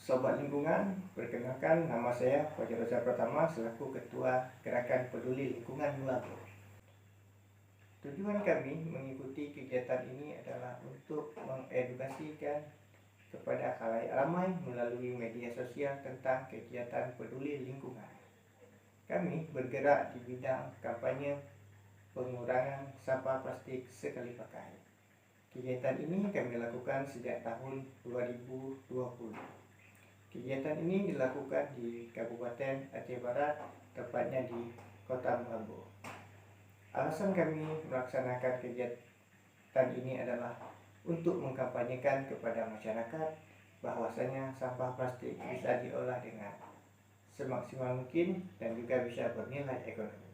Sobat Lingkungan, perkenalkan nama saya Fajar Rozak Pratama selaku Ketua Gerakan Peduli Lingkungan Mulago. Tujuan kami mengikuti kegiatan ini adalah untuk mengedukasikan kepada khalayak ramai melalui media sosial tentang kegiatan peduli lingkungan. Kami bergerak di bidang kampanye pengurangan sampah plastik sekali pakai. Kegiatan ini kami lakukan sejak tahun 2020. Kegiatan ini dilakukan di Kabupaten Aceh Barat, tepatnya di Kota Mulago. Alasan kami melaksanakan kegiatan ini adalah untuk mengkampanyekan kepada masyarakat bahwasanya sampah plastik bisa diolah dengan semaksimal mungkin dan juga bisa bernilai ekonomi.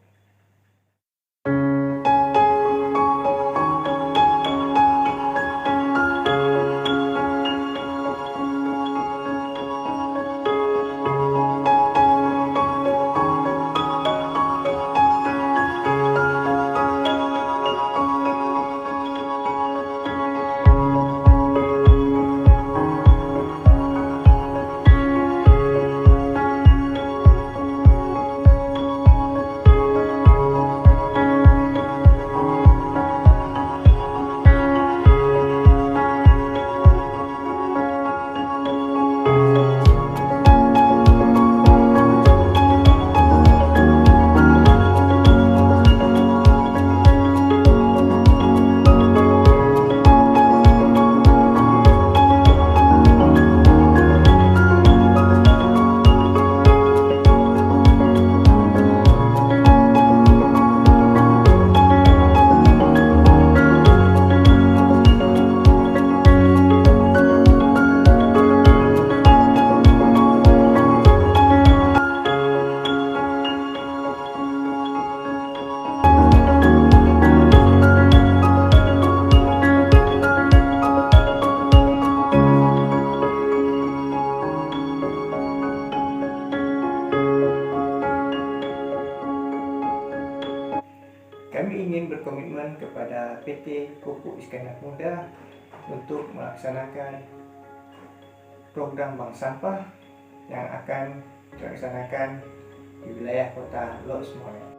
Kami ingin berkomitmen kepada PT Pupuk Iskandar Muda untuk melaksanakan program bank sampah yang akan dilaksanakan di wilayah kota Lok Semoy.